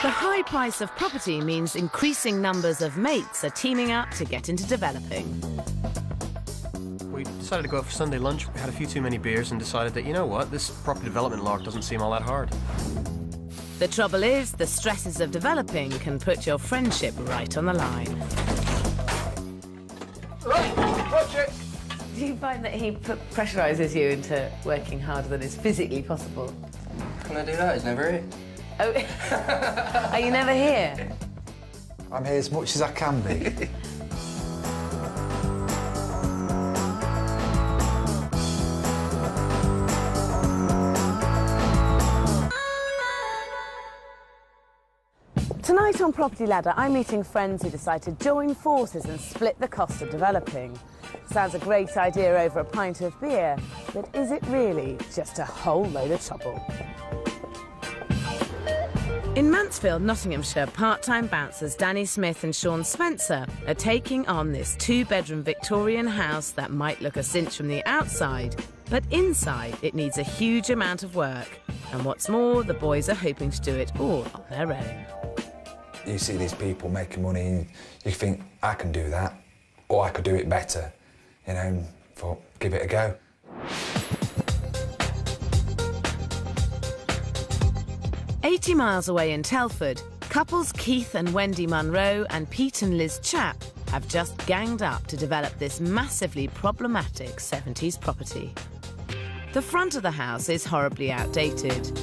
The high price of property means increasing numbers of mates are teaming up to get into developing. We decided to go out for Sunday lunch. We had a few too many beers and decided that, you know what, this property development lark doesn't seem all that hard. The trouble is, the stresses of developing can put your friendship right on the line. Watch it! Do you find that he pressurises you into working harder than is physically possible? Can I do that? He's never here. Oh, are you never here? I'm here as much as I can be. Tonight on Property Ladder, I'm meeting friends who decide to join forces and split the cost of developing. Sounds a great idea over a pint of beer, but is it really just a whole load of trouble? In Mansfield, Nottinghamshire, part-time bouncers Danny Smith and Sean Spencer are taking on this two-bedroom Victorian house that might look a cinch from the outside, but inside it needs a huge amount of work. And what's more, the boys are hoping to do it all on their own. You see these people making money and you think, I can do that, or I could do it better, you know, and thought, give it a go. "80 miles away in Telford, couples Keith and Wendy Munro and Pete and Liz Chapp have just ganged up to develop this massively problematic 70s property. The front of the house is horribly outdated.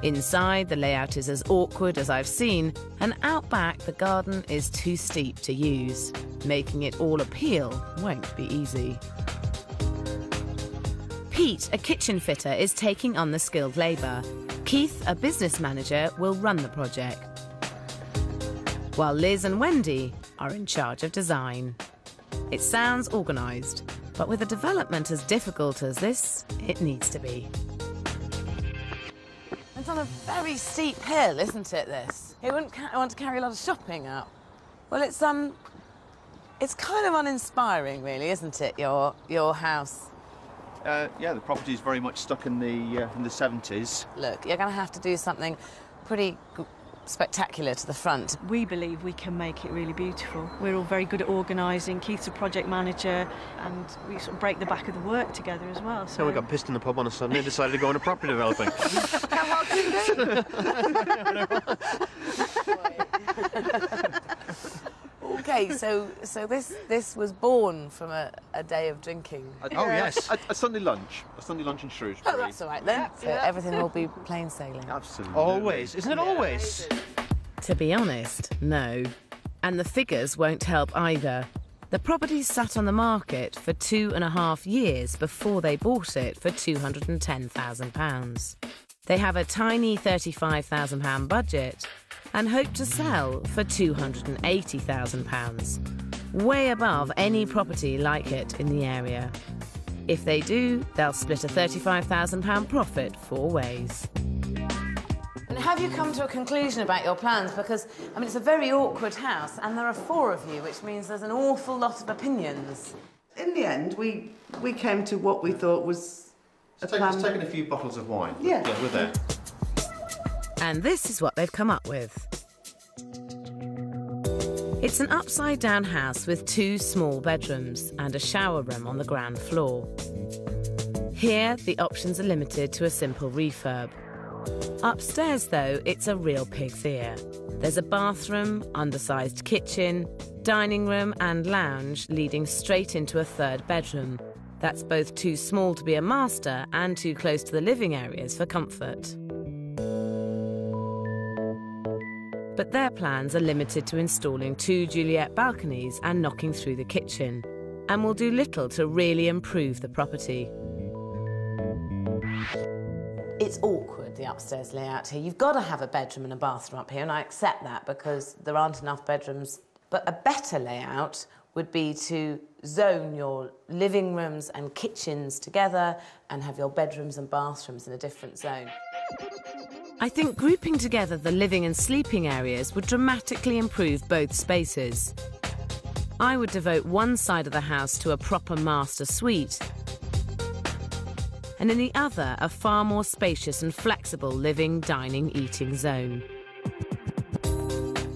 Inside, the layout is as awkward as I've seen, and out back, the garden is too steep to use. Making it all appeal won't be easy. Pete, a kitchen fitter, is taking on the skilled labour. Keith, a business manager, will run the project. While Liz and Wendy are in charge of design. It sounds organised, but with a development as difficult as this, it needs to be. It's on a very steep hill, isn't it, this? He wouldn't want to carry a lot of shopping up. Well, it's kind of uninspiring, really, isn't it, your house? Yeah, the property's very much stuck in the 70s. Look, you're going to have to do something pretty spectacular to the front. We believe we can make it really beautiful. We're all very good at organising. Keith's a project manager, and we sort of break the back of the work together as well. So we got pissed in the pub on a Sunday and decided to go into property developing. OK, so this was born from a day of drinking. Oh yes, a Sunday lunch in Shrewsbury. Oh, that's all right then. So everything will be plain sailing. Absolutely. Always, isn't it always? To be honest, no. And the figures won't help either. The property sat on the market for 2.5 years before they bought it for £210,000. They have a tiny £35,000 budget and hope to sell for £280,000, way above any property like it in the area. If they do, they'll split a £35,000 profit 4 ways. And have you come to a conclusion about your plans? Because, I mean, it's a very awkward house, and there are 4 of you, which means there's an awful lot of opinions. In the end, we came to what we thought was a plan. It's taken a few bottles of wine. Yeah. We're there. And this is what they've come up with. It's an upside-down house with 2 small bedrooms and a shower room on the ground floor. Here, the options are limited to a simple refurb. Upstairs, though, it's a real pig's ear. There's a bathroom, undersized kitchen, dining room and lounge leading straight into a 3rd bedroom. That's both too small to be a master and too close to the living areas for comfort. But their plans are limited to installing 2 Juliet balconies and knocking through the kitchen, and will do little to really improve the property. It's awkward, the upstairs layout here. You've got to have a bedroom and a bathroom up here, and I accept that because there aren't enough bedrooms. But a better layout would be to zone your living rooms and kitchens together and have your bedrooms and bathrooms in a different zone. I think grouping together the living and sleeping areas would dramatically improve both spaces. I would devote one side of the house to a proper master suite and in the other, a far more spacious and flexible living, dining, eating zone.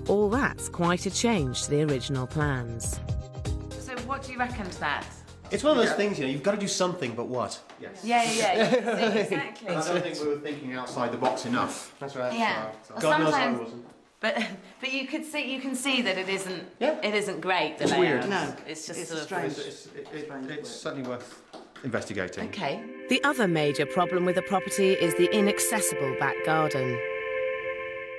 All that's quite a change to the original plans. So what do you reckon to that? It's one of those things, you know, you've got to do something, but what? Yes. Yeah, exactly. I don't think we were thinking outside the box enough. That's right. Yeah. God knows I Sometimes- wasn't. But you can see that it isn't. Yeah. It isn't great. The It's layout. weird. No, it's just it's sort of strange. It's certainly worth investigating. Okay. The other major problem with the property is the inaccessible back garden.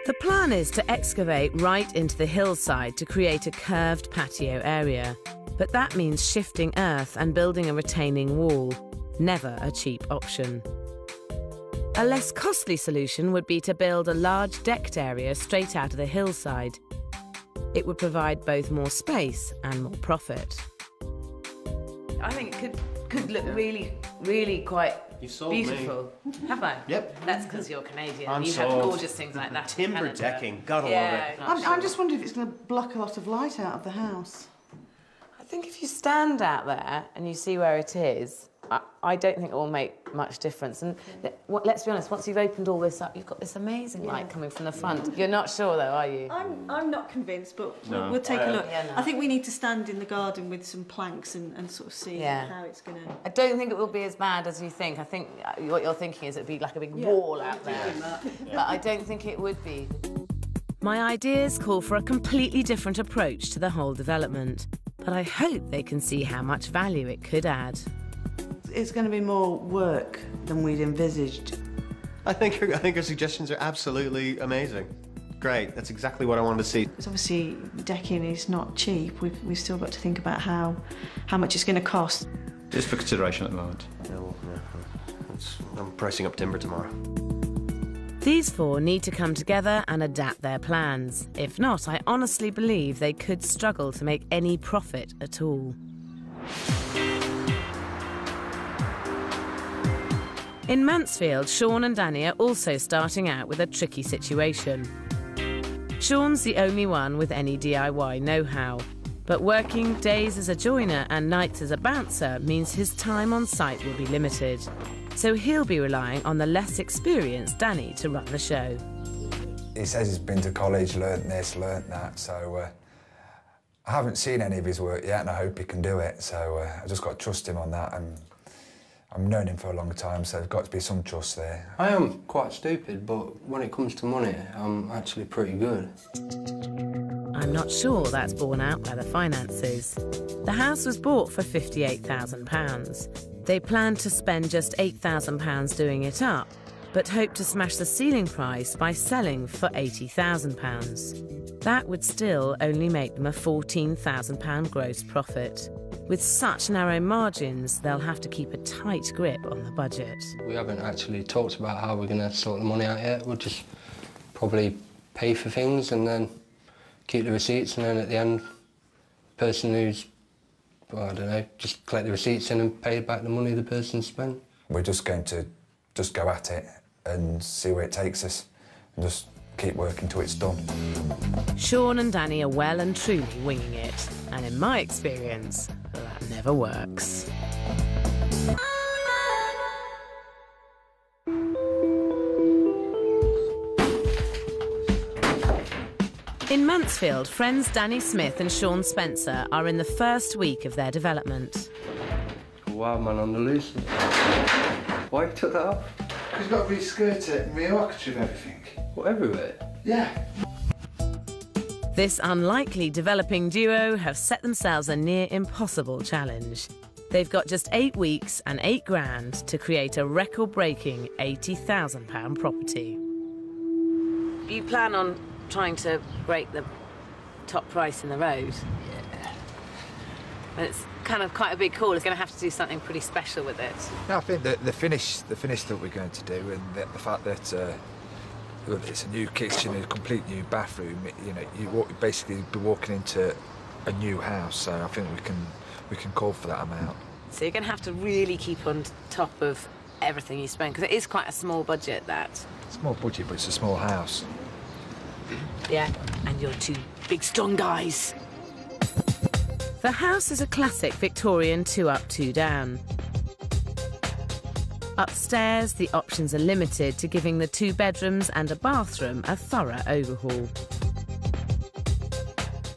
The plan is to excavate right into the hillside to create a curved patio area, but that means shifting earth and building a retaining wall. Never a cheap option. A less costly solution would be to build a large decked area straight out of the hillside. It would provide both more space and more profit. I think it could look really quite You sold me. beautiful. Have I? Yep. That's because you're Canadian. I'm you have sold. gorgeous things like that. in Timber Canada. decking, gotta love Yeah, it. not I'm just wondering if it's going to block a lot of light out of the house. I think if you stand out there and you see where it is, I don't think it will make much difference. And let's be honest, once you've opened all this up, you've got this amazing light coming from the front. You're not sure, though, are you? I'm not convinced, but No. we'll take a look. Yeah, no. I think we need to stand in the garden with some planks and sort of see Yeah. how it's going to... I don't think it will be as bad as you think. I think what you're thinking is it'd be like a big wall out there. But I don't think it would be. My ideas call for a completely different approach to the whole development, but I hope they can see how much value it could add. It's going to be more work than we'd envisaged. I think your suggestions are absolutely amazing. Great, that's exactly what I wanted to see. It's obviously, decking is not cheap. We've still got to think about how much it's going to cost. Just for consideration at the moment. I'm pricing up timber tomorrow. These four need to come together and adapt their plans. If not, I honestly believe they could struggle to make any profit at all. In Mansfield, Sean and Danny are also starting out with a tricky situation. Sean's the only one with any DIY know-how, but working days as a joiner and nights as a bouncer means his time on site will be limited. So he'll be relying on the less experienced Danny to run the show. He says he's been to college, learnt this, learnt that, so I haven't seen any of his work yet, and I hope he can do it, so I just got to trust him on that, and I've known him for a long time, so there's got to be some trust there. I am quite stupid, but when it comes to money, I'm actually pretty good. I'm not sure that's borne out by the finances. The house was bought for £58,000. They planned to spend just £8,000 doing it up, but hoped to smash the ceiling price by selling for £80,000. That would still only make them a £14,000 gross profit. With such narrow margins, they'll have to keep a tight grip on the budget. We haven't actually talked about how we're going to sort the money out yet. We'll just probably pay for things and then keep the receipts, and then at the end, the person who's, well, I don't know, just collect the receipts in and pay back the money the person spent. We're just going to just go at it and see where it takes us and just keep working till it's done. Sean and Danny are well and truly winging it, and in my experience, that never works. In Mansfield, friends Danny Smith and Sean Spencer are in the first week of their development. Wild man on the loose. Why you took that off? Because you've got to re-skirt it and re-orchestrate everything. What, everywhere? Yeah. This unlikely developing duo have set themselves a near impossible challenge. They've got just 8 weeks and £8,000 to create a record-breaking £80,000 property. You plan on trying to break the top price in the road? Yeah. But it's kind of quite a big call. It's going to have to do something pretty special with it. No, I think the finish that we're going to do, and the fact that it's a new kitchen, a complete new bathroom. You know, you basically be walking into a new house. So I think we can call for that amount. So you're going to have to really keep on top of everything you spend, because it is quite a small budget, that. Small budget, but it's a small house. Yeah, and you're two big, strong guys. The house is a classic Victorian 2 up, 2 down. Upstairs, the options are limited to giving the 2 bedrooms and a bathroom a thorough overhaul.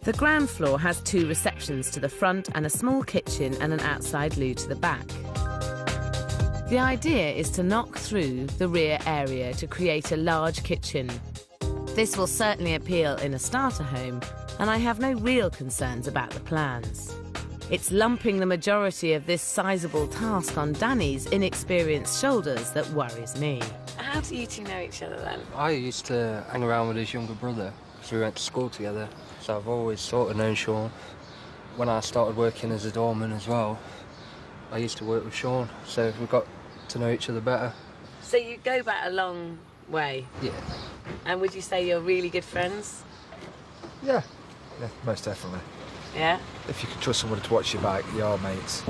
The ground floor has 2 receptions to the front and a small kitchen and an outside loo to the back. The idea is to knock through the rear area to create a large kitchen. This will certainly appeal in a starter home, and I have no real concerns about the plans. It's lumping the majority of this sizable task on Danny's inexperienced shoulders that worries me. How do you two know each other then? I used to hang around with his younger brother because we went to school together, so I've always sort of known Sean. When I started working as a doorman as well, I used to work with Sean, so we got to know each other better. So you go back a long way? Yeah. And would you say you're really good friends? Yeah, most definitely. Yeah? If you can trust someone to watch your back, you are mates.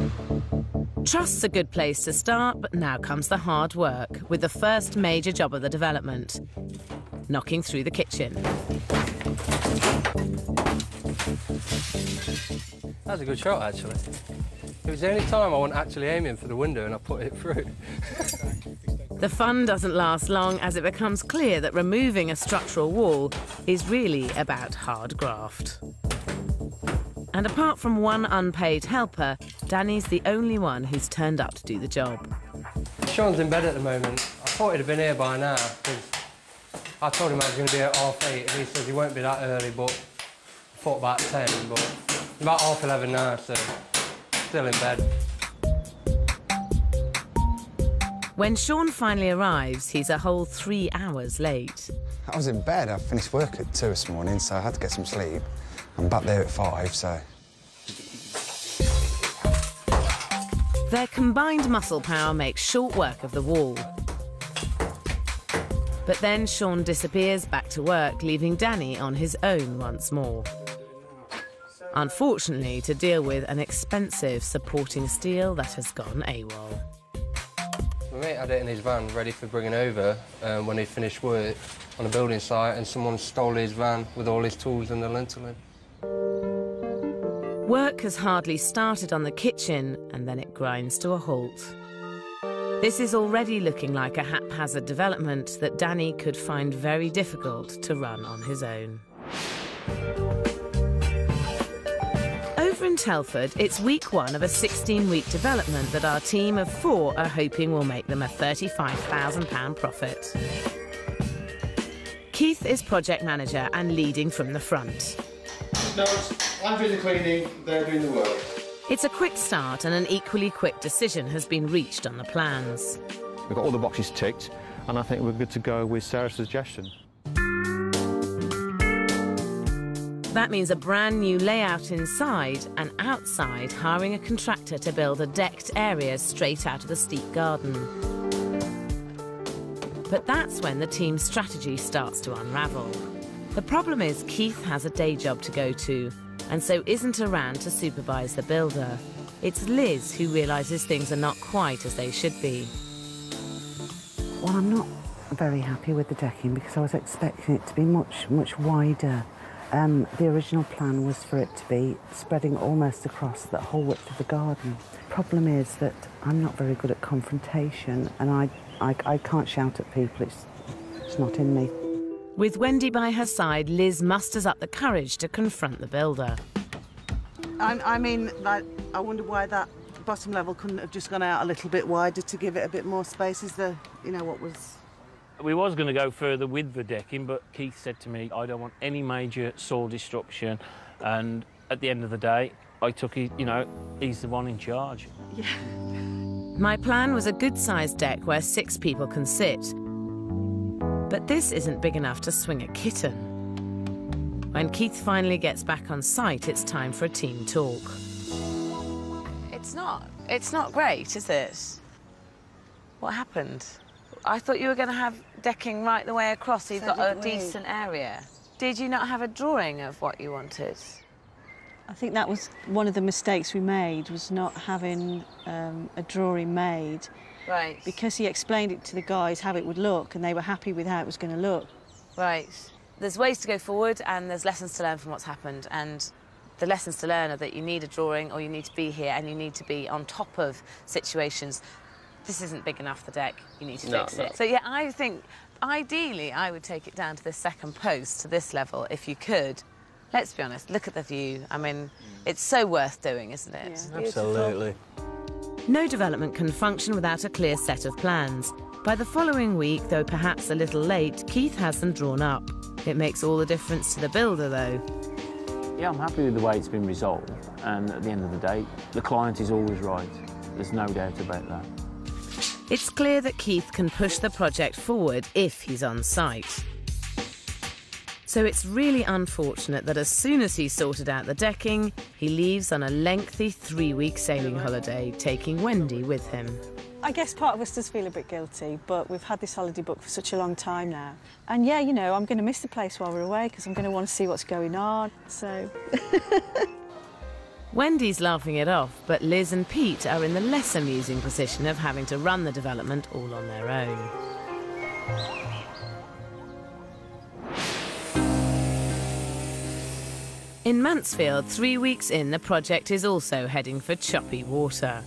Trust's a good place to start, but now comes the hard work, with the first major job of the development, knocking through the kitchen. That was a good shot, actually. It was the only time I wasn't actually aiming for the window and I put it through. The fun doesn't last long as it becomes clear that removing a structural wall is really about hard graft. And apart from one unpaid helper, Danny's the only one who's turned up to do the job. Sean's in bed at the moment. I thought he'd have been here by now, because I told him I was going to be at 8:30, and he says he won't be that early, but I thought about 10, but about 11:30 now, so still in bed. When Sean finally arrives, he's a whole 3 hours late. I was in bed. I finished work at 2 this morning, so I had to get some sleep. I'm back there at 5, so... Their combined muscle power makes short work of the wall. But then Sean disappears back to work, leaving Danny on his own once more. Unfortunately, to deal with an expensive supporting steel that has gone AWOL. My mate had it in his van, ready for bringing over when he'd finished work on a building site, and someone stole his van with all his tools and the lintel in. Work has hardly started on the kitchen, and then it grinds to a halt. This is already looking like a haphazard development that Danny could find very difficult to run on his own. Over in Telford, it's week 1 of a 16-week development that our team of 4 are hoping will make them a £35,000 profit. Keith is project manager and leading from the front. No, I'm doing the cleaning, they're doing the work. It's a quick start, and an equally quick decision has been reached on the plans. We've got all the boxes ticked, and I think we're good to go with Sarah's suggestion. That means a brand new layout inside and outside, hiring a contractor to build a decked area straight out of the steep garden. But that's when the team's strategy starts to unravel. The problem is Keith has a day job to go to, and so isn't around to supervise the builder. It's Liz who realises things are not quite as they should be. Well, I'm not very happy with the decking because I was expecting it to be much wider. The original plan was for it to be spreading almost across the whole width of the garden. The problem is that I'm not very good at confrontation, and I can't shout at people. It's not in me. With Wendy by her side, Liz musters up the courage to confront the builder. I mean, like, I wonder why that bottom level couldn't have just gone out a little bit wider to give it a bit more space. Is the, you know, what was... We was going to go further with the decking, but Keith said to me, I don't want any major soil destruction. And at the end of the day, I took it, you know, he's the one in charge. Yeah. My plan was a good-sized deck where 6 people can sit. But this isn't big enough to swing a kitten. When Keith finally gets back on site, it's time for a team talk. It's not great, is it? What happened? I thought you were going to have decking right the way across, so you've got a decent area. Did you not have a drawing of what you wanted? I think that was one of the mistakes we made, was not having a drawing made. Right. Because he explained it to the guys how it would look, and they were happy with how it was going to look. Right. There's ways to go forward, and there's lessons to learn from what's happened. And the lessons to learn are that you need a drawing, or you need to be here, and you need to be on top of situations. this isn't big enough, the deck, you need to fix it. So, yeah, I think, ideally, I would take it down to this second post, to this level, if you could. Let's be honest, look at the view. I mean, it's so worth doing, isn't it? Yeah. Absolutely. No development can function without a clear set of plans. By the following week, though perhaps a little late, Keith has them drawn up. It makes all the difference to the builder, though. Yeah, I'm happy with the way it's been resolved, and at the end of the day, the client is always right. There's no doubt about that. It's clear that Keith can push the project forward if he's on site. So it's really unfortunate that as soon as he's sorted out the decking, he leaves on a lengthy 3-week sailing holiday, taking Wendy with him. I guess part of us does feel a bit guilty, but we've had this holiday booked for such a long time now. And yeah, you know, I'm going to miss the place while we're away because I'm going to want to see what's going on, so... Wendy's laughing it off, but Liz and Pete are in the less amusing position of having to run the development all on their own. In Mansfield, 3 weeks in, the project is also heading for choppy water.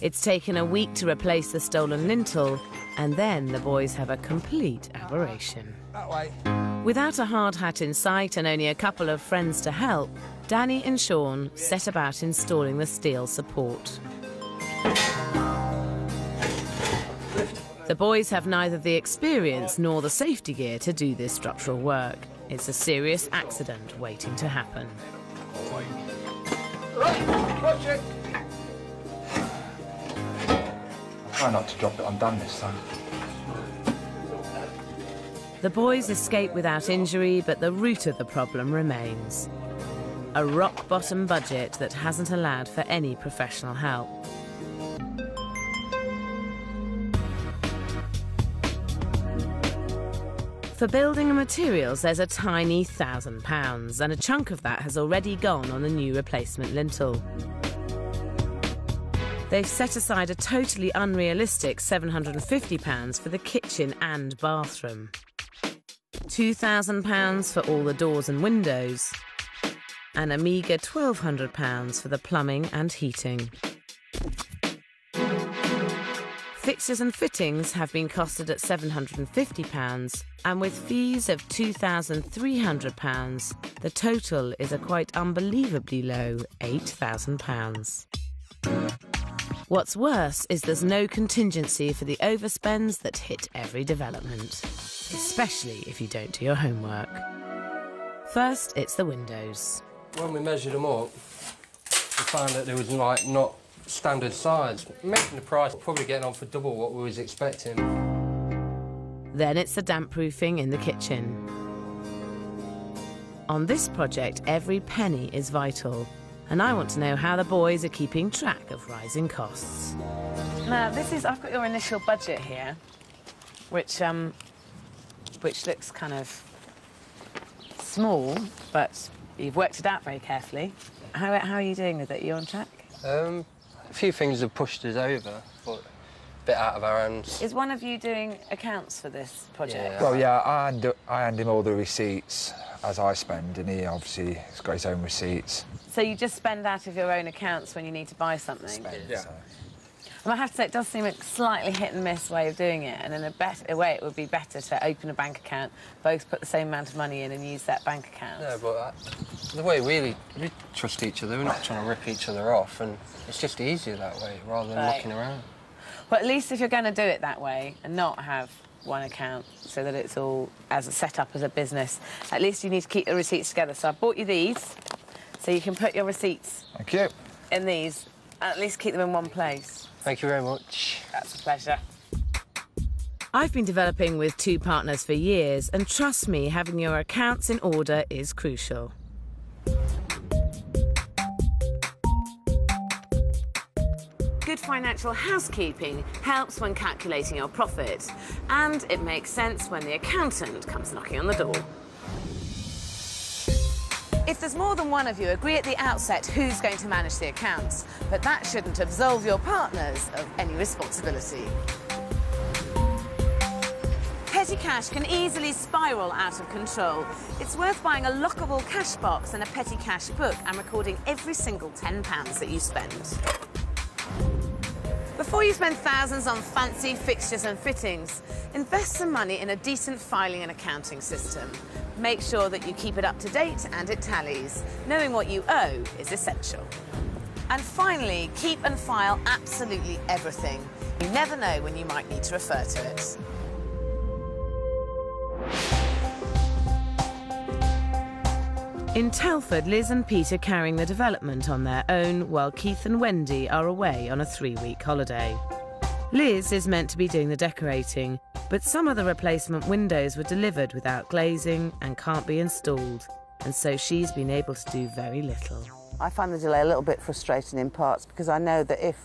It's taken a week to replace the stolen lintel, and then the boys have a complete aberration. That way. Without a hard hat in sight and only a couple of friends to help, Danny and Sean set about installing the steel support. The boys have neither the experience nor the safety gear to do this structural work. It's a serious accident waiting to happen. Try not to drop it on Dan this time. The boys escape without injury, but the root of the problem remains. A rock-bottom budget that hasn't allowed for any professional help. For building and materials, there's a tiny £1,000, and a chunk of that has already gone on the new replacement lintel. They've set aside a totally unrealistic £750 for the kitchen and bathroom. £2,000 for all the doors and windows, and a meagre £1,200 for the plumbing and heating. Fixtures and fittings have been costed at £750, and with fees of £2,300, the total is a quite unbelievably low £8,000. What's worse is there's no contingency for the overspends that hit every development, especially if you don't do your homework. First, it's the windows. When we measured them up, we found that there was like not standard size, making the price probably getting on for double what we was expecting. Then it's the damp proofing in the kitchen. On this project, every penny is vital, and I want to know how the boys are keeping track of rising costs. Now, I've got your initial budget here, which looks kind of small, but you've worked it out very carefully. How are you doing with it? Are you on track? A few things have pushed us over, but a bit out of our hands. Is one of you doing accounts for this project? Yeah. Well, yeah, I hand him all the receipts as I spend, and he obviously has got his own receipts. So you just spend out of your own accounts when you need to buy something? Yeah. And I have to say, it does seem a slightly hit-and-miss way of doing it, and in a way it would be better to open a bank account, both put the same amount of money in and use that bank account. No, but the way we trust each other, we're not trying to rip each other off, and it's just easier that way, rather than looking around. Well, at least if you're going to do it that way and not have one account so that it's all as a set-up as a business, at least you need to keep the receipts together. So I bought you these, so you can put your receipts Thank you. in these, and at least keep them in one place. Thank you very much. That's a pleasure. I've been developing with 2 partners for years, and trust me, having your accounts in order is crucial. Good financial housekeeping helps when calculating your profit, and it makes sense when the accountant comes knocking on the door. If there's more than one of you, agree at the outset who's going to manage the accounts, but that shouldn't absolve your partners of any responsibility. Petty cash can easily spiral out of control. It's worth buying a lockable cash box and a petty cash book and recording every single £10 that you spend. Before you spend thousands on fancy fixtures and fittings, invest some money in a decent filing and accounting system. Make sure that you keep it up to date and it tallies. Knowing what you owe is essential. And finally, keep and file absolutely everything. You never know when you might need to refer to it. In Telford, Liz and Pete are carrying the development on their own, while Keith and Wendy are away on a 3-week holiday. Liz is meant to be doing the decorating, but some of the replacement windows were delivered without glazing and can't be installed, and so she's been able to do very little. I find the delay a little bit frustrating in parts because I know that if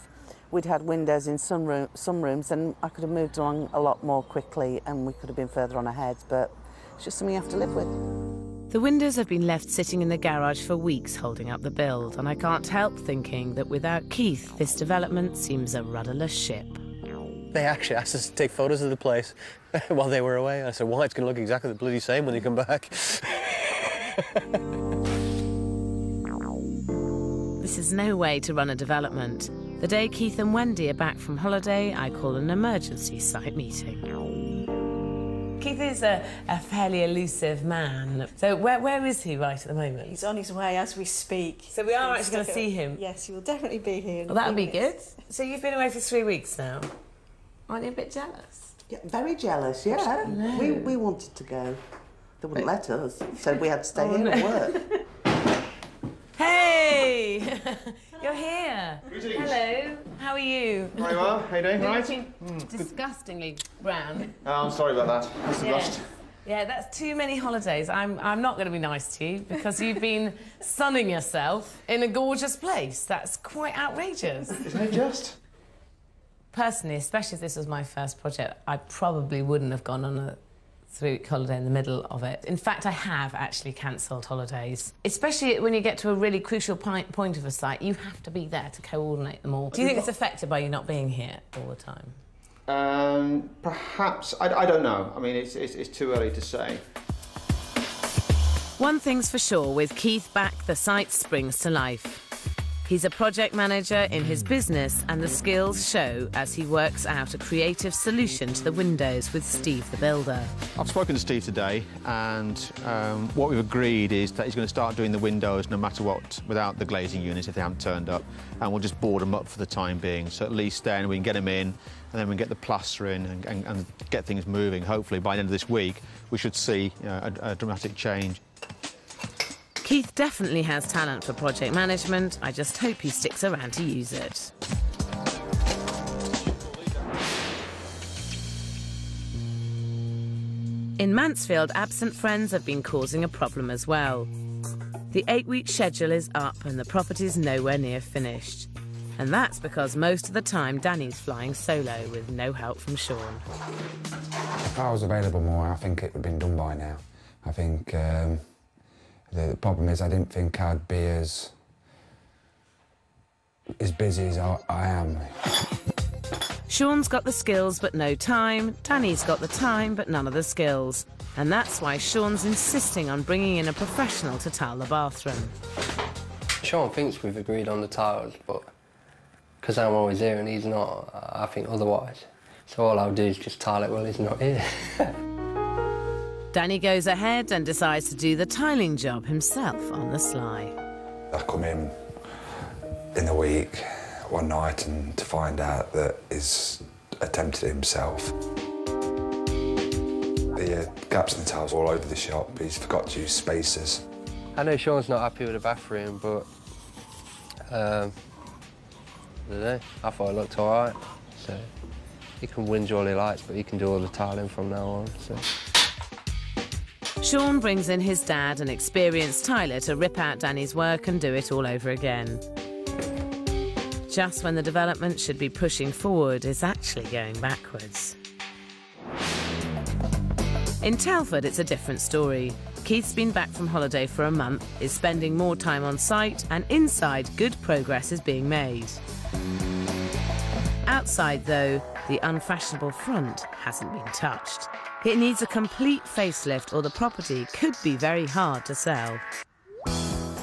we'd had windows in some rooms, then I could have moved along a lot more quickly and we could have been further on ahead, but it's just something you have to live with. The windows have been left sitting in the garage for weeks holding up the build, and I can't help thinking that without Keith, this development seems a rudderless ship. They actually asked us to take photos of the place while they were away. I said, why? It's going to look exactly the bloody same when they come back. This is no way to run a development. The day Keith and Wendy are back from holiday, I call an emergency site meeting. Keith is a fairly elusive man. So where is he right at the moment? He's on his way as we speak. So we are actually going to see him? Yes, he will definitely be here. Well, that'll be good. So you've been away for 3 weeks now. Aren't you a bit jealous? Yeah, very jealous, yeah. No. We wanted to go. They wouldn't let us, so we had to stay here and work. Hey! You're here. Greetings. Hello. How are you? Very well. How you doing? You're Right? looking disgustingly brown. Oh, I'm sorry about that. That's the rust. Yeah, that's too many holidays. I'm not going to be nice to you because you've been sunning yourself in a gorgeous place. That's quite outrageous. Isn't it just? Personally, especially if this was my first project, I probably wouldn't have gone on a 3-week holiday in the middle of it. In fact, I have actually cancelled holidays. Especially when you get to a really crucial point of a site, you have to be there to coordinate them all. Do you think it's affected by you not being here all the time? Perhaps. I don't know. I mean, it's too early to say. One thing's for sure, with Keith back, the site springs to life. He's a project manager in his business, and the skills show as he works out a creative solution to the windows with Steve the builder. I've spoken to Steve today, and what we've agreed is that he's going to start doing the windows no matter what, without the glazing units if they haven't turned up, and we'll just board them up for the time being. So at least then we can get them in, and then we can get the plaster in and get things moving. Hopefully by the end of this week we should see a dramatic change. Keith definitely has talent for project management. I just hope he sticks around to use it. In Mansfield, absent friends have been causing a problem as well. The 8-week schedule is up and the property's nowhere near finished. And that's because most of the time Danny's flying solo with no help from Sean. If I was available more, I think it would have been done by now. I think the problem is I didn't think I'd be as busy as I am. Sean's got the skills but no time. Danny's got the time but none of the skills. And that's why Sean's insisting on bringing in a professional to tile the bathroom. Sean thinks we've agreed on the tiles, but because I'm always here and he's not, I think otherwise. So all I'll do is just tile it while he's not here. Danny goes ahead and decides to do the tiling job himself on the sly. I come in the week, one night, and to find out that he's attempted it himself. The gaps in the tiles all over the shop. He's forgot to use spacers. I know Sean's not happy with the bathroom, but I don't know, I thought it looked all right. So he can whinge all he likes, but he can do all the tiling from now on. So. Sean brings in his dad, an experienced tiler, to rip out Danny's work and do it all over again. Just when the development should be pushing forward, it's actually going backwards. In Telford, it's a different story. Keith's been back from holiday for a month, is spending more time on site, and inside, good progress is being made. Outside, though, the unfashionable front hasn't been touched. It needs a complete facelift or the property could be very hard to sell.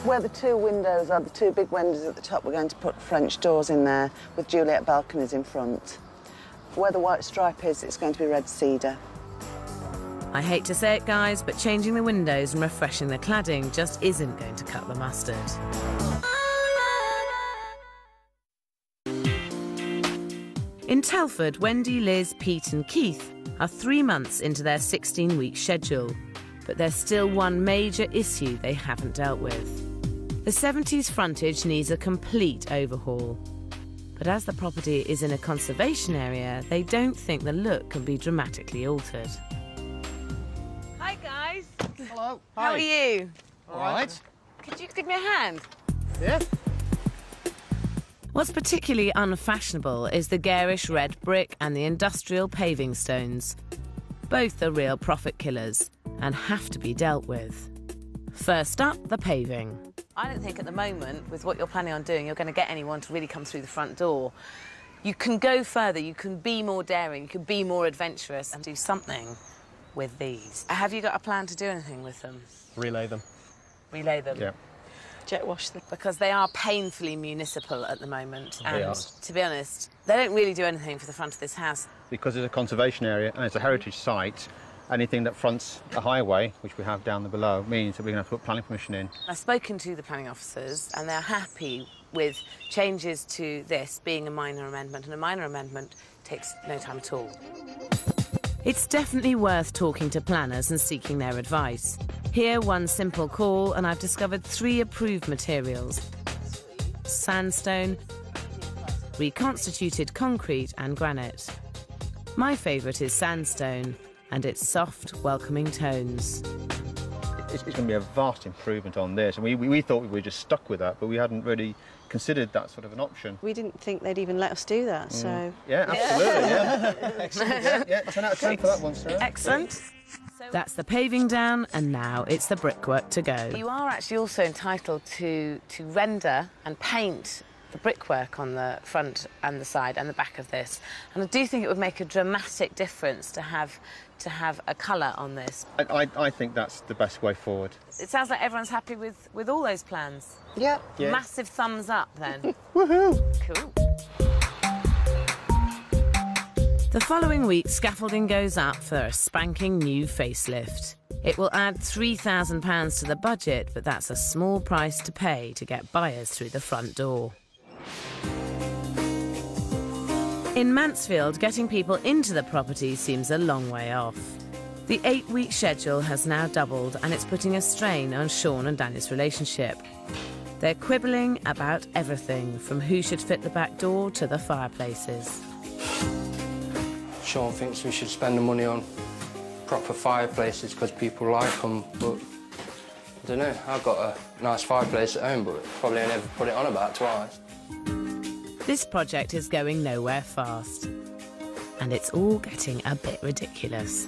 Where the two windows are, the two big windows at the top, we're going to put French doors in there with Juliet balconies in front. Where the white stripe is, it's going to be red cedar. I hate to say it, guys, but changing the windows and refreshing the cladding just isn't going to cut the mustard. In Telford, Wendy, Liz, Pete and Keith are 3 months into their 16-week schedule, but there's still one major issue they haven't dealt with. The 70s frontage needs a complete overhaul. But as the property is in a conservation area, they don't think the look can be dramatically altered. Hi, guys. Hello. How are you? All right. Could you give me a hand? Yeah. What's particularly unfashionable is the garish red brick and the industrial paving stones. Both are real profit killers and have to be dealt with. First up, the paving. I don't think at the moment, with what you're planning on doing, you're going to get anyone to really come through the front door. You can go further, you can be more daring, you can be more adventurous and do something with these. Have you got a plan to do anything with them? Relay them. Relay them? Yeah. Jet wash them. Because they are painfully municipal at the moment. They are. To be honest, they don't really do anything for the front of this house. Because it's a conservation area and it's a heritage site, anything that fronts a highway, which we have down below, means that we're going to have to put planning permission in. I've spoken to the planning officers and they're happy with changes to this being a minor amendment, and a minor amendment takes no time at all. It's definitely worth talking to planners and seeking their advice. Here, one simple call, and I've discovered 3 approved materials: sandstone, reconstituted concrete and granite. My favourite is sandstone, and its soft, welcoming tones. It's going to be a vast improvement on this, and we thought we were just stuck with that, but we hadn't really considered that sort of an option. We didn't think they'd even let us do that, so... Yeah, absolutely, yeah. Excellent, yeah, 10 out of 10 for that one, Sarah. Excellent. That's the paving down, and now it's the brickwork to go. You are actually also entitled to render and paint the brickwork on the front and the side and the back of this. And I do think it would make a dramatic difference to have a colour on this. I think that's the best way forward. It sounds like everyone's happy with all those plans. Yeah. Massive thumbs up, then. Woohoo! Cool. The following week, scaffolding goes up for a spanking new facelift. It will add £3,000 to the budget, but that's a small price to pay to get buyers through the front door. In Mansfield, getting people into the property seems a long way off. The 8-week schedule has now doubled, and it's putting a strain on Sean and Danny's relationship. They're quibbling about everything, from who should fit the back door to the fireplaces. Sean thinks we should spend the money on proper fireplaces because people like them, but I don't know. I've got a nice fireplace at home, but probably never put it on about twice. This project is going nowhere fast, and it's all getting a bit ridiculous.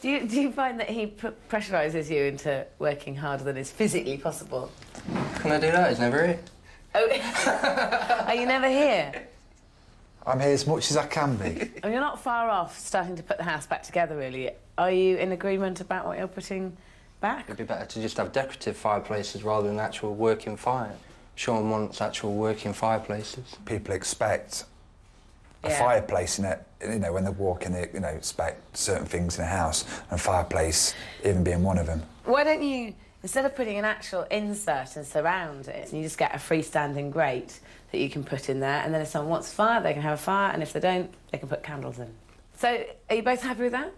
Do you find that he pressurises you into working harder than is physically possible? Can I do that? He's never here. Oh, are you never here? I'm here as much as I can be. And you're not far off starting to put the house back together, really. Are you in agreement about what you're putting back? It'd be better to just have decorative fireplaces rather than actual working fire. Sean wants actual working fireplaces. People expect a fireplace in it, you know, when they walk in, they, you know, expect certain things in a house, and fireplace even being one of them. Why don't you, instead of putting an actual insert and surround it, you just get a freestanding grate that you can put in there, and then if someone wants a fire, they can have a fire, and if they don't, they can put candles in. So, are you both happy with that?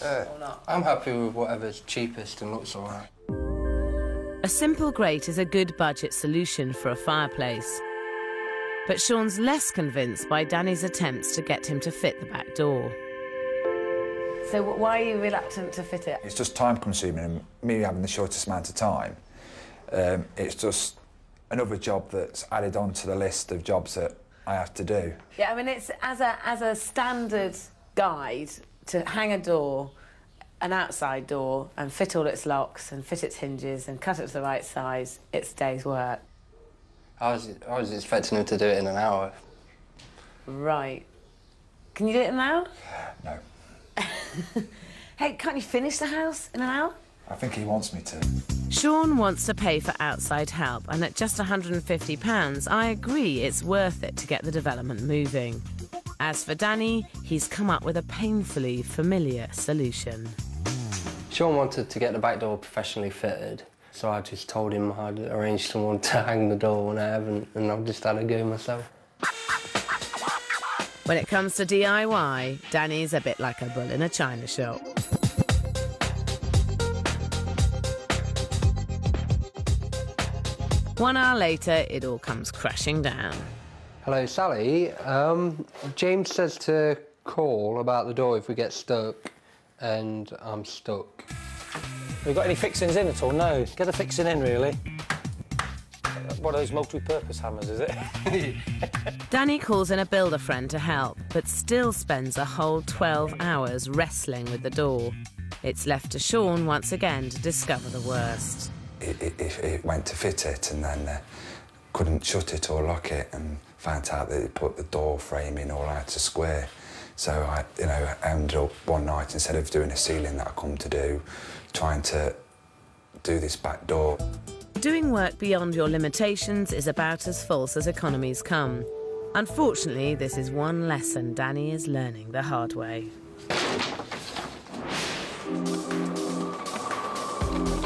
Or not? I'm happy with whatever's cheapest and looks all right. A simple grate is a good budget solution for a fireplace. But Sean's less convinced by Danny's attempts to get him to fit the back door. So why are you reluctant to fit it? It's just time-consuming, and me having the shortest amount of time, it's just another job that's added on to the list of jobs that I have to do. Yeah, I mean, it's as a standard guide to hang a door, an outside door, and fit all its locks and fit its hinges and cut it to the right size, it's a day's work. I was expecting him to do it in an hour. Right. Can you do it in an hour? No. Hey, can't you finish the house in an hour? I think he wants me to. Sean wants to pay for outside help, and at just £150, I agree it's worth it to get the development moving. As for Danny, he's come up with a painfully familiar solution. Sean wanted to get the back door professionally fitted, so I just told him I'd arrange someone to hang the door when I haven't, and I've just had a go myself. When it comes to DIY, Danny's a bit like a bull in a china shop. One hour later, it all comes crashing down. Hello, Sally. James says to call about the door if we get stuck, and I'm stuck. Have you got any fixings in at all? No. Get a fixing in, really. One of those multi-purpose hammers, is it? Danny calls in a builder friend to help, but still spends a whole 12 hours wrestling with the door. It's left to Sean once again to discover the worst. It went to fit it and then couldn't shut it or lock it, and found out that it put the door frame in all out of square. So I ended up one night, instead of doing a ceiling that I come to do, trying to do this back door. Doing work beyond your limitations is about as false as economies come. Unfortunately, this is one lesson Danny is learning the hard way.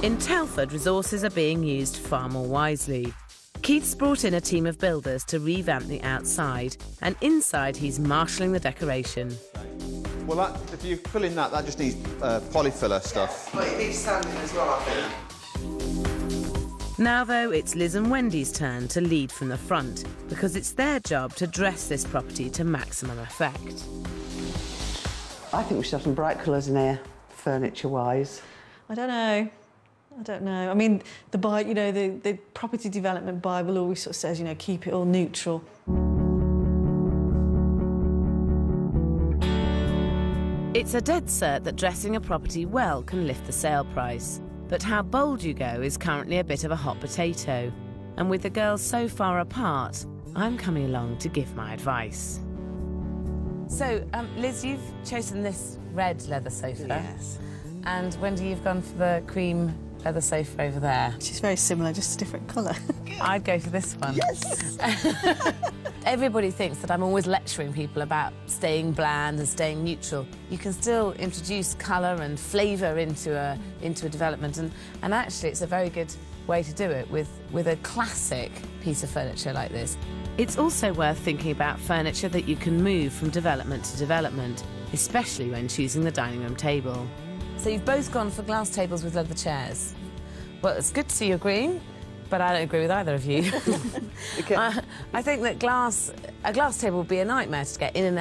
In Telford, resources are being used far more wisely. Keith's brought in a team of builders to revamp the outside, and inside he's marshalling the decoration. Well, if you fill in that just needs polyfiller stuff. But it needs sanding as well, I think. Now, though, it's Liz and Wendy's turn to lead from the front, because it's their job to dress this property to maximum effect. I think we should have some bright colours in here, furniture-wise. I don't know. I mean, the property development Bible always sort of says, keep it all neutral. It's a dead cert that dressing a property well can lift the sale price. But how bold you go is currently a bit of a hot potato. And with the girls so far apart, I'm coming along to give my advice. So, Liz, you've chosen this red leather sofa. Yes. And Wendy, you've gone for the cream leather sofa over there. She's very similar, just a different colour. I'd go for this one. Yes! Everybody thinks that I'm always lecturing people about staying bland and staying neutral. You can still introduce colour and flavour into a development, and actually it's a very good way to do it with a classic piece of furniture like this. It's also worth thinking about furniture that you can move from development to development, especially when choosing the dining room table. So you've both gone for glass tables with leather chairs. Well, it's good to see you agreeing, but I don't agree with either of you. I think that a glass table would be a nightmare to get in and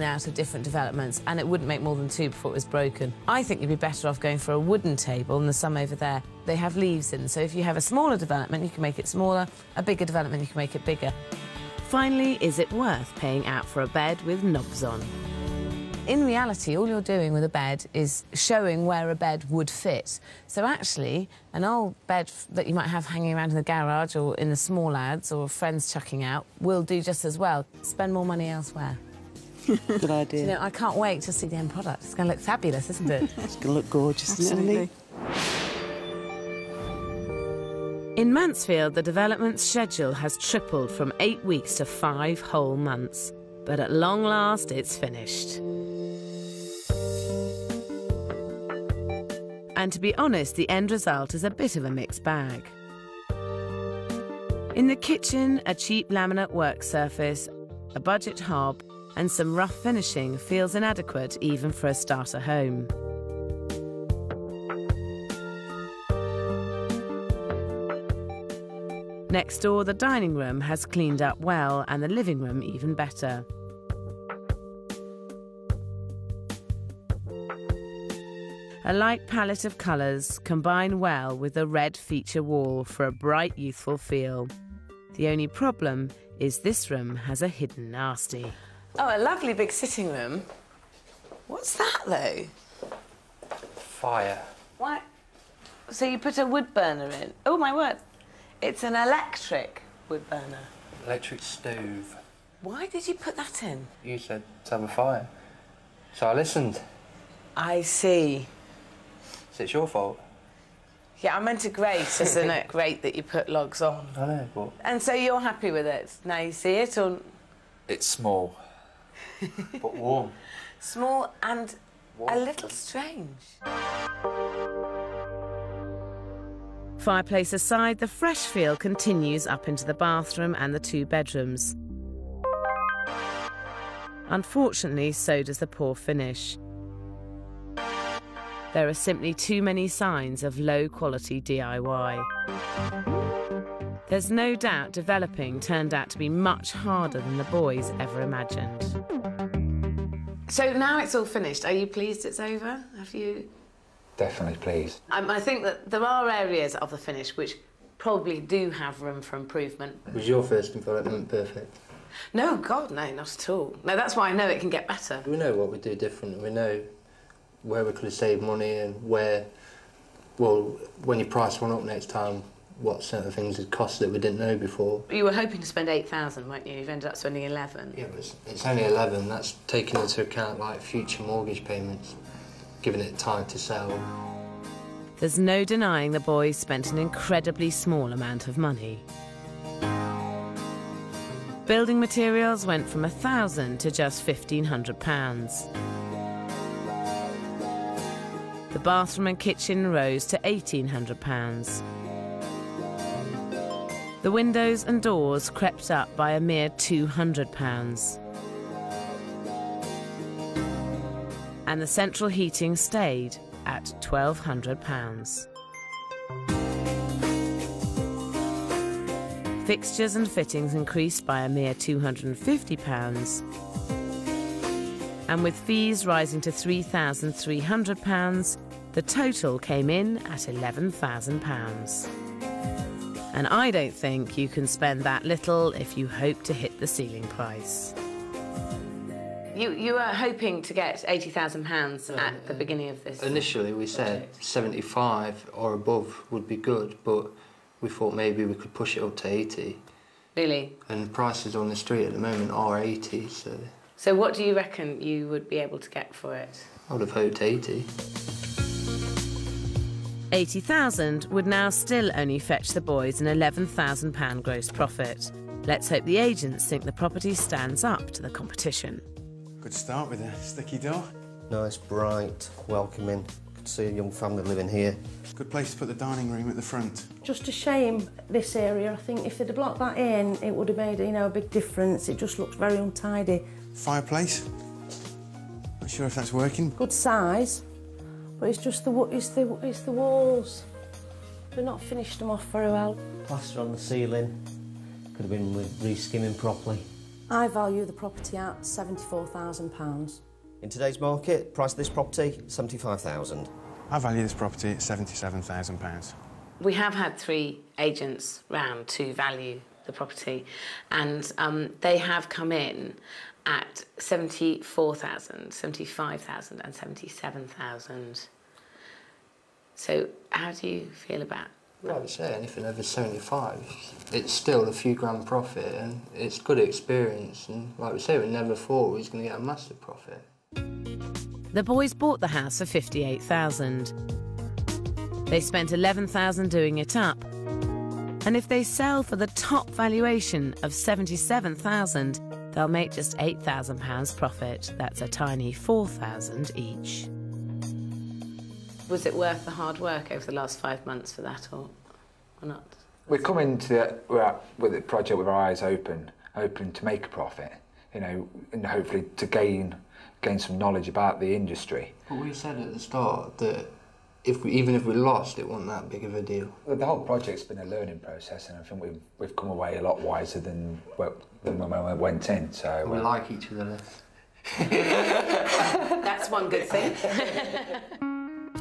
out of different developments, and it wouldn't make more than two before it was broken. I think you'd be better off going for a wooden table, and there's some over there. They have leaves in, so if you have a smaller development, you can make it smaller. A bigger development, you can make it bigger. Finally, is it worth paying out for a bed with knobs on? In reality, all you're doing with a bed is showing where a bed would fit. So actually, an old bed that you might have hanging around in the garage or in the small ads or friends chucking out will do just as well. Spend more money elsewhere. Good idea. I can't wait to see the end product. It's going to look fabulous, isn't it? It's going to look gorgeous, isn't it? In Mansfield, the development schedule has tripled from 8 weeks to 5 whole months. But at long last, it's finished. And to be honest, the end result is a bit of a mixed bag. In the kitchen, a cheap laminate work surface, a budget hob, and some rough finishing feels inadequate even for a starter home. Next door, the dining room has cleaned up well, and the living room even better. A light palette of colours combine well with the red feature wall for a bright, youthful feel. The only problem is this room has a hidden nasty. Oh, a lovely big sitting room. What's that, though? Fire. What? So you put a wood burner in? Oh, my word. It's an electric wood burner. Electric stove. Why did you put that in? You said to have a fire. So I listened. I see. So it's your fault? Yeah, I meant a grate, isn't it? Great that you put logs on. I know, but... And so you're happy with it? Now you see it, or...? It's small. but warm. Small and warm. A little strange. Fireplace aside, the fresh feel continues up into the bathroom and the 2 bedrooms. Unfortunately, so does the poor finish. There are simply too many signs of low-quality DIY. There's no doubt developing turned out to be much harder than the boys ever imagined. So now it's all finished. Are you pleased it's over? Have you...? Definitely pleased. I think that there are areas of the finish which probably do have room for improvement. Was your first development perfect? No, God, no, not at all. No, that's why I know it can get better. We know what we do different. We know where we could have saved money and where, well, when you price one up next time, what certain things had cost that we didn't know before. You were hoping to spend 8,000, weren't you? You've ended up spending 11. Yeah, but it's only 11. That's taking into account, like, future mortgage payments, giving it time to sell. There's no denying the boys spent an incredibly small amount of money. Building materials went from £1,000 to just £1,500. The bathroom and kitchen rose to £1,800. The windows and doors crept up by a mere £200. And the central heating stayed at £1,200. Fixtures and fittings increased by a mere £250. And with fees rising to £3,300, the total came in at £11,000. And I don't think you can spend that little if you hope to hit the ceiling price. You were hoping to get £80,000 at the beginning of this. Initially, we said 75 or above would be good, but we thought maybe we could push it up to 80. Really? And prices on the street at the moment are 80, so... So what do you reckon you would be able to get for it? I would have hoped 80. 80,000 would now still only fetch the boys an £11,000 gross profit. Let's hope the agents think the property stands up to the competition. Good start with a sticky door. Nice, bright, welcoming. Could see a young family living here. Good place to put the dining room at the front. Just a shame, this area. I think if they'd have blocked that in, it would have made, you know, a big difference. It just looks very untidy. Fireplace. Not sure if that's working. Good size, but it's just the walls. They've not finished them off very well. Plaster on the ceiling. Could have been with re-skimming properly. I value the property at £74,000. In today's market, price of this property, £75,000. I value this property at £77,000. We have had 3 agents round to value the property, and they have come in at 74,000, 75,000 and 77,000. So how do you feel about that? Like I say, anything over 75, it's still a few grand profit and it's good experience, and like we say, we never thought we was going to get a massive profit. The boys bought the house for £58,000. They spent £11,000 doing it up. And if they sell for the top valuation of £77,000, they'll make just £8,000 profit. That's a tiny £4,000 each. Was it worth the hard work over the last 5 months for that, or not? We're coming to with the project with our eyes open to make a profit, you know, and hopefully to gain some knowledge about the industry. But we said at the start that even if we lost, it wasn't that big of a deal. Well, the whole project's been a learning process, and I think we've come away a lot wiser than when we went in. So we like each other less. That's one good thing.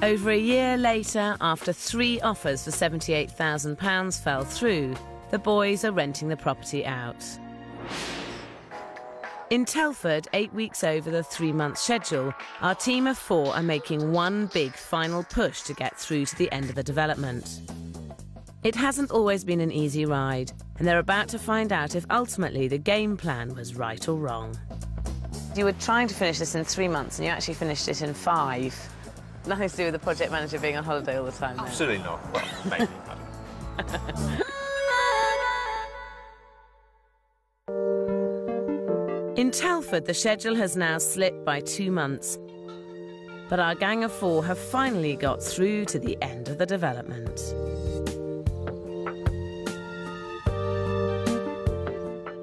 Over a year later, after 3 offers for £78,000 fell through, the boys are renting the property out. In Telford, 8 weeks over the 3-month schedule, our team of 4 are making one big final push to get through to the end of the development. It hasn't always been an easy ride, and they're about to find out if ultimately the game plan was right or wrong. You were trying to finish this in 3 months, and you actually finished it in 5. Nothing to do with the project manager being on holiday all the time, then? Absolutely not. Well, maybe. In Telford, the schedule has now slipped by 2 months. But our gang of 4 have finally got through to the end of the development.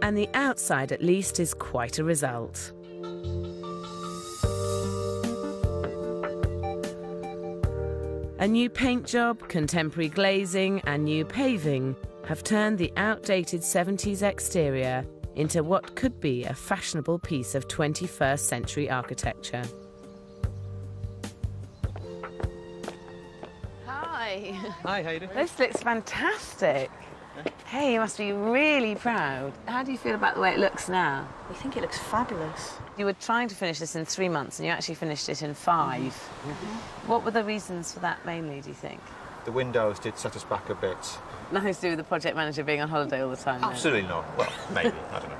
And the outside, at least, is quite a result. A new paint job, contemporary glazing and new paving have turned the outdated 70s exterior into what could be a fashionable piece of 21st century architecture. Hi. Hi, how you doing? This looks fantastic. Hey, you must be really proud. How do you feel about the way it looks now? I think it looks fabulous. You were trying to finish this in 3 months and you actually finished it in 5. What were the reasons for that mainly, do you think? The windows did set us back a bit. Nothing to do with the project manager being on holiday all the time, then? Absolutely not. Well, maybe. I don't know.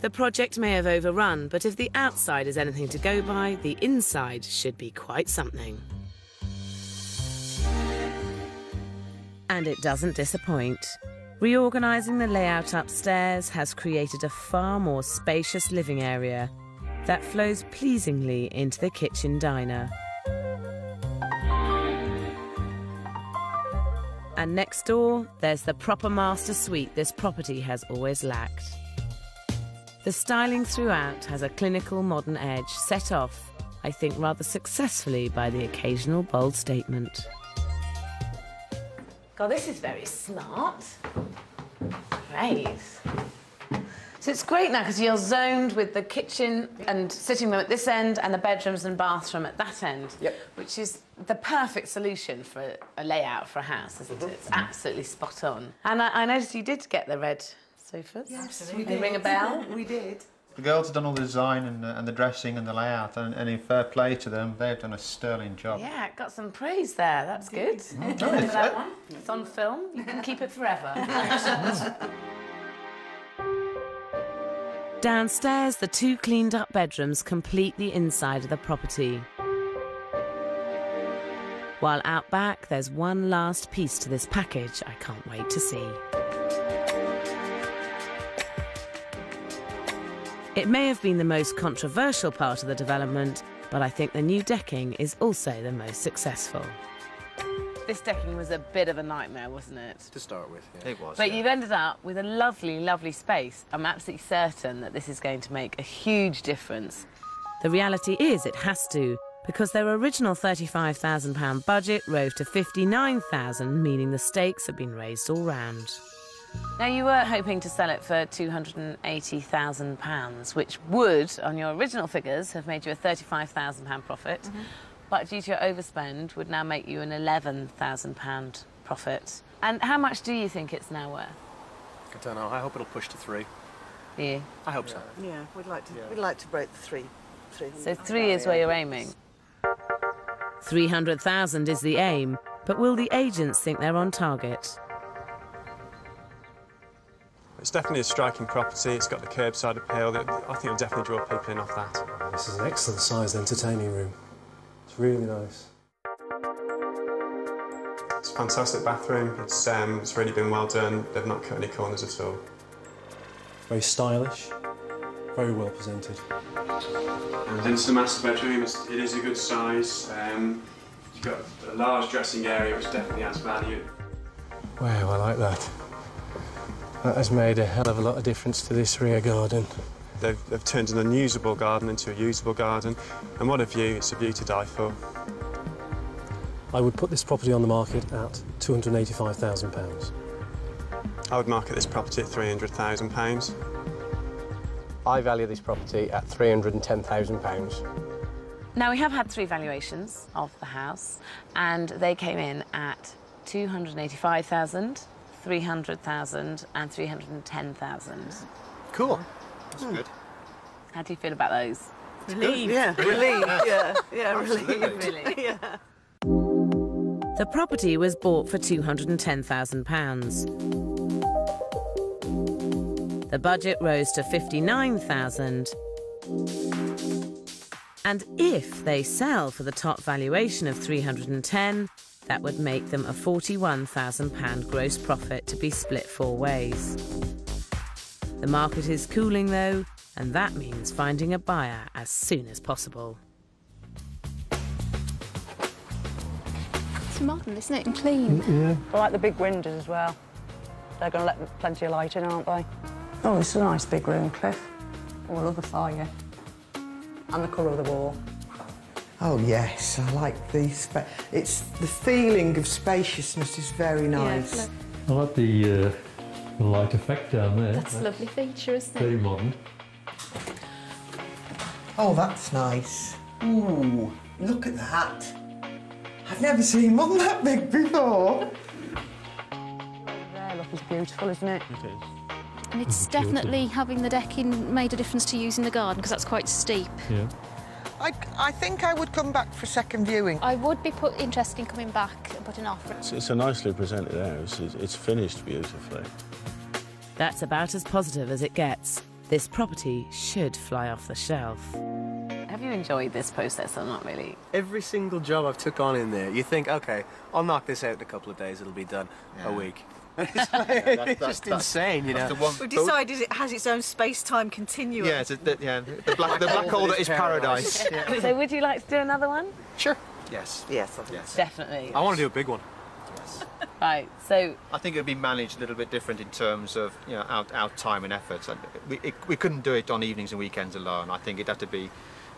The project may have overrun, but if the outside is anything to go by, the inside should be quite something. And it doesn't disappoint. Reorganising the layout upstairs has created a far more spacious living area that flows pleasingly into the kitchen diner. And next door, there's the proper master suite this property has always lacked. The styling throughout has a clinical modern edge, set off, I think, rather successfully by the occasional bold statement. God, this is very smart. Great. So it's great now because you're zoned with the kitchen and sitting room at this end and the bedrooms and bathroom at that end. Yep. Which is the perfect solution for a layout for a house, isn't it? It's absolutely spot on. And I noticed you did get the red sofas. Yes, They ring a bell? We did. The girls have done all the design and the dressing and the layout, and in fair play to them, they've done a sterling job. Yeah, it got some praise there. That's good. Nice. That one. It's on film. You can keep it forever. Downstairs, the 2 cleaned-up bedrooms complete the inside of the property. While out back, there's one last piece to this package I can't wait to see. It may have been the most controversial part of the development, but I think the new decking is also the most successful. This decking was a bit of a nightmare, wasn't it? To start with, yeah. It was. But you've ended up with a lovely, lovely space. I'm absolutely certain that this is going to make a huge difference. The reality is it has to, because their original £35,000 budget rose to £59,000, meaning the stakes have been raised all round. Now, you were hoping to sell it for £280,000, which would, on your original figures, have made you a £35,000 profit. But due to your overspend, would now make you an £11,000 profit. And how much do you think it's now worth? I don't know. I hope it'll push to 3. Yeah. I hope so. Yeah, we'd like to break the 3. So 3 is where you're aiming? 300,000 is the aim, but will the agents think they're on target? It's definitely a striking property. It's got the curbside appeal. I think it'll definitely draw people in off that. This is an excellent sized entertaining room. It's really nice. It's a fantastic bathroom. It's really been well done. They've not cut any corners at all. Very stylish, very well presented. And into the master bedroom, it is a good size. You've got a large dressing area, which definitely adds value. Wow, I like that. That has made a hell of a lot of difference to this rear garden. They've turned an unusable garden into a usable garden, and what a view, it's a view to die for. I would put this property on the market at £285,000. I would market this property at £300,000. I value this property at £310,000. Now, we have had 3 valuations of the house, and they came in at £285,000, £300,000 and £310,000. Cool. That's good. How do you feel about those? Relieved. Yeah, relieved. Yeah, relieved. Really? Yeah. The property was bought for £210,000. The budget rose to £59,000. And if they sell for the top valuation of $310,000, that would make them a £41,000 gross profit to be split 4 ways. The market is cooling though, and that means finding a buyer as soon as possible. It's modern, isn't it, and clean? Yeah. I like the big windows as well. They're going to let plenty of light in, aren't they? Oh, it's a nice big room, Cliff. Oh, I love the fire. And the colour of the wall. Oh, yes, I like the it's the feeling of spaciousness is very nice. I like the light effect down there. That's a lovely feature, isn't it? Very modern. Oh, that's nice. Ooh, look at that. I've never seen one that big before. There, look, it's beautiful, isn't it? It is. And it's definitely having the decking made a difference to using the garden because that's quite steep. Yeah. I think I would come back for second viewing. I would be interested in coming back and putting an offer. It's a nicely presented house. It's finished beautifully. That's about as positive as it gets. This property should fly off the shelf. Have you enjoyed this process or not really? Every single job I've took on in there, you think, OK, I'll knock this out in a couple of days, it'll be done. A week. It's just insane, you know. We've decided it has its own space-time continuum. Yeah, the black hole that is paradise. Yeah. So would you like to do another one? Sure. Yes. Yes, I think yes. Definitely. I want to do a big one. Yes. Right, so... I think it would be managed a little bit different in terms of, you know, our time and efforts. We couldn't do it on evenings and weekends alone. I think it'd have to be...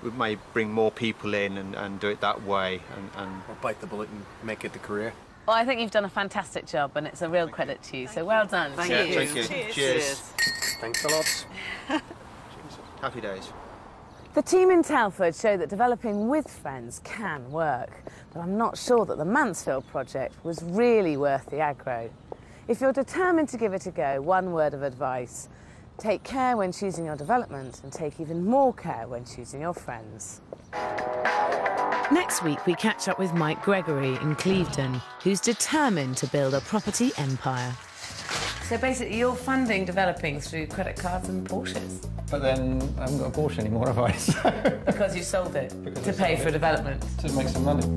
We may bring more people in and do it that way and... Or bite the bullet and make it the career. Well, I think you've done a fantastic job, and it's a real credit to you, so well done. Thank you. Thank you. Cheers. Cheers. Thanks a lot. Happy days. The team in Telford show that developing with friends can work, but I'm not sure that the Mansfield project was really worth the aggro. If you're determined to give it a go, one word of advice: take care when choosing your development and take even more care when choosing your friends. Next week, we catch up with Mike Gregory in Clevedon, who's determined to build a property empire. So basically, you're funding developing through credit cards and Porsches? But then I haven't got a Porsche anymore, have I? Because you sold it to pay for development. To make some money.